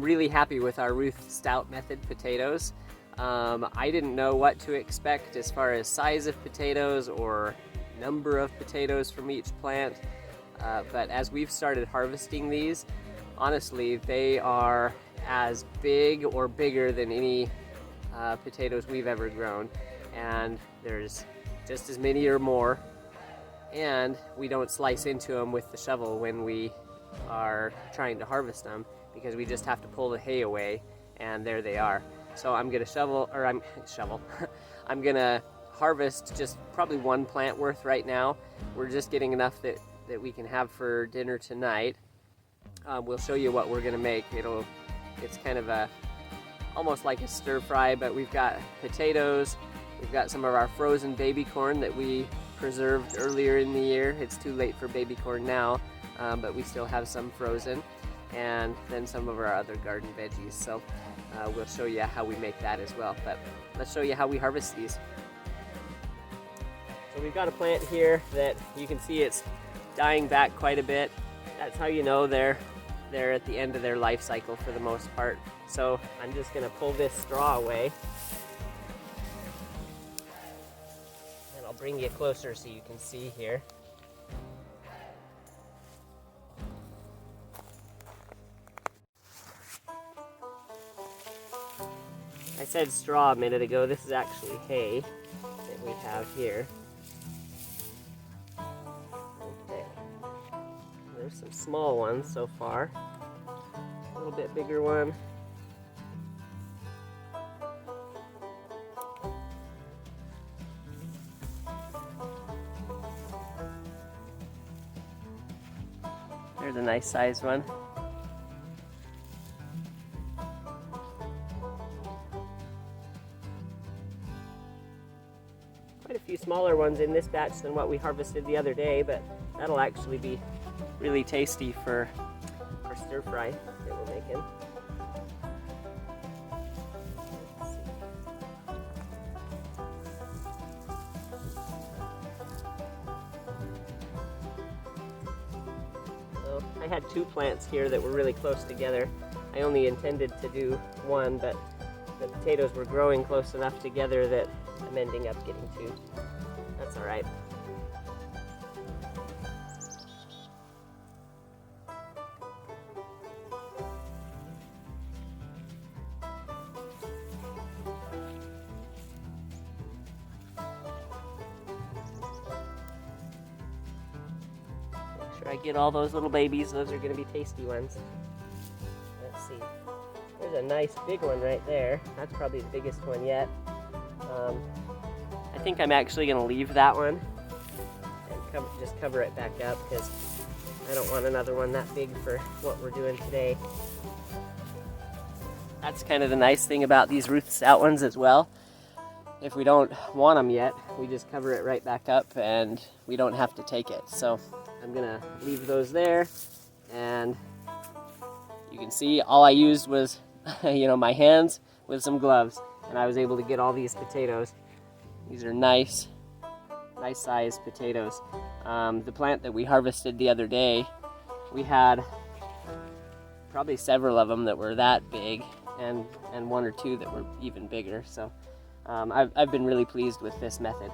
really happy with our Ruth Stout method potatoes. I didn't know what to expect as far as size of potatoes or number of potatoes from each plant, but as we've started harvesting these, honestly, they are as big or bigger than any potatoes we've ever grown, and there's just as many or more, and we don't slice into them with the shovel when we are trying to harvest them, because we just have to pull the hay away and there they are. So I'm gonna I'm gonna harvest just probably one plant worth right now. We're just getting enough that we can have for dinner tonight. We'll show you what we're gonna make. It's kind of almost like a stir fry, but we've got potatoes, we've got some of our frozen baby corn that we preserved earlier in the year. It's too late for baby corn now, but we still have some frozen, and then some of our other garden veggies. So we'll show you how we make that as well, but let's show you how we harvest these. So we've got a plant here that you can see it's dying back quite a bit. That's how you know they're at the end of their life cycle for the most part. So I'm just gonna pull this straw away, and I'll bring you closer so you can see here. I said straw a minute ago. This is actually hay that we have here. Okay. There's some small ones so far. A little bit bigger one. There's a nice sized one. Quite a few smaller ones in this batch than what we harvested the other day, but that'll actually be really tasty for stir fry that we're making. Let's see. So I had two plants here that were really close together. I only intended to do one, but the potatoes were growing close enough together that I'm ending up getting two. That's all right. Make sure I get all those little babies. Those are going to be tasty ones. Let's see. There's a nice big one right there. That's probably the biggest one yet. I think I'm actually going to leave that one and just cover it back up, because I don't want another one that big for what we're doing today. That's kind of the nice thing about these Ruth Stout ones as well. If we don't want them yet, we just cover it right back up and we don't have to take it. So I'm going to leave those there, and you can see all I used was my hands with some gloves, and I was able to get all these potatoes. These are nice sized potatoes. The plant that we harvested the other day, we had probably several of them that were that big, and one or two that were even bigger. So I've been really pleased with this method.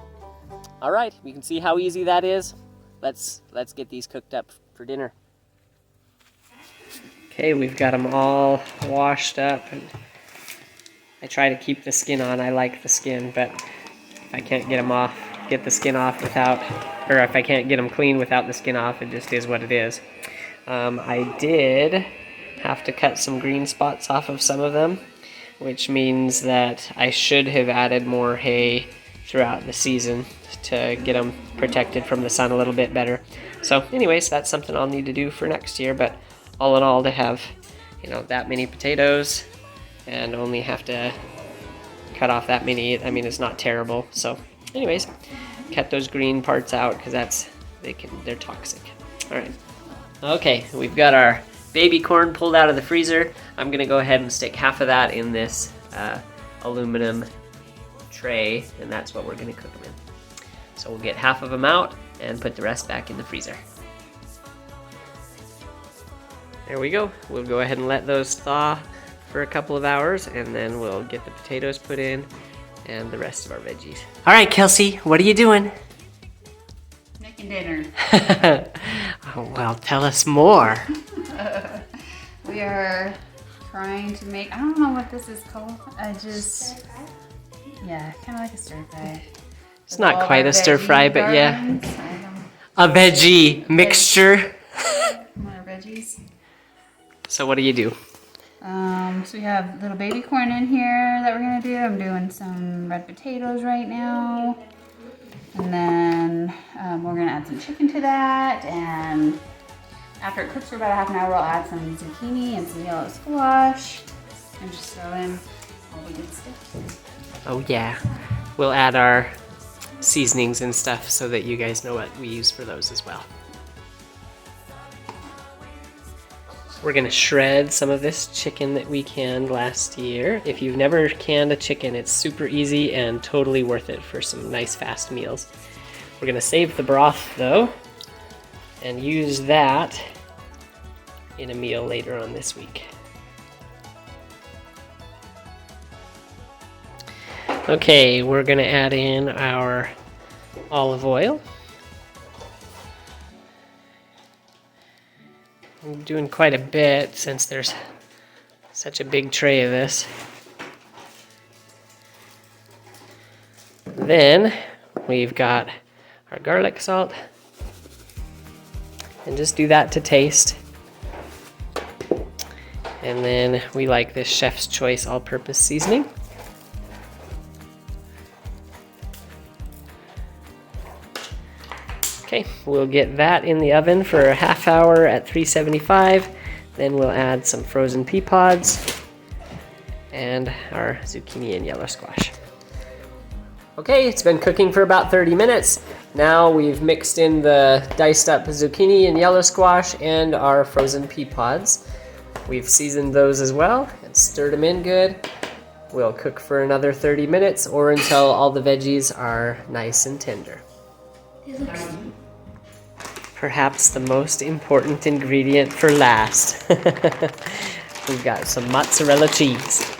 All right, we can see how easy that is. Let's get these cooked up for dinner. Okay, we've got them all washed up, and I try to keep the skin on. I like the skin, but if I can't get the skin off without, or if I can't get them clean without the skin off, it just is what it is. I did have to cut some green spots off of some of them, which means that I should have added more hay throughout the season to get them protected from the sun a little bit better. So anyways, that's something I'll need to do for next year, but all in all, to have that many potatoes and only have to cut off that many, I mean, it's not terrible. So anyways, cut those green parts out because they're toxic. All right. Okay, we've got our baby corn pulled out of the freezer. I'm gonna go ahead and stick half of that in this aluminum tray, and that's what we're gonna cook them in. So we'll get half of them out and put the rest back in the freezer. There we go. We'll go ahead and let those thaw for a couple of hours, and then we'll get the potatoes put in and the rest of our veggies. All right, Kelsey, what are you doing? Making dinner. Oh, well, tell us more. We are trying to make, I don't know what this is called. Yeah, kind of like a stir fry. It's not quite a stir fry, but yeah. Gardens. A veggie mixture. More veggies. So what do you do? So we have little baby corn in here that we're gonna do. I'm doing some red potatoes right now. And then we're gonna add some chicken to that. And after it cooks for about a half an hour, we'll add some zucchini and some yellow squash. And just throw in all the good stuff. Oh yeah, we'll add our seasonings and stuff so that you guys know what we use for those as well. We're gonna shred some of this chicken that we canned last year. If you've never canned a chicken, it's super easy and totally worth it for some nice fast meals. We're gonna save the broth though and use that in a meal later on this week. Okay, we're gonna add in our olive oil. I'm doing quite a bit since there's such a big tray of this. Then we've got our garlic salt, and just do that to taste. And then we like this Chef's Choice all-purpose seasoning. Okay, we'll get that in the oven for a half hour at 375. Then we'll add some frozen pea pods and our zucchini and yellow squash. Okay, it's been cooking for about 30 minutes. Now we've mixed in the diced up zucchini and yellow squash and our frozen pea pods. We've seasoned those as well and stirred them in good. We'll cook for another 30 minutes or until all the veggies are nice and tender. Perhaps the most important ingredient for last. We've got some mozzarella cheese.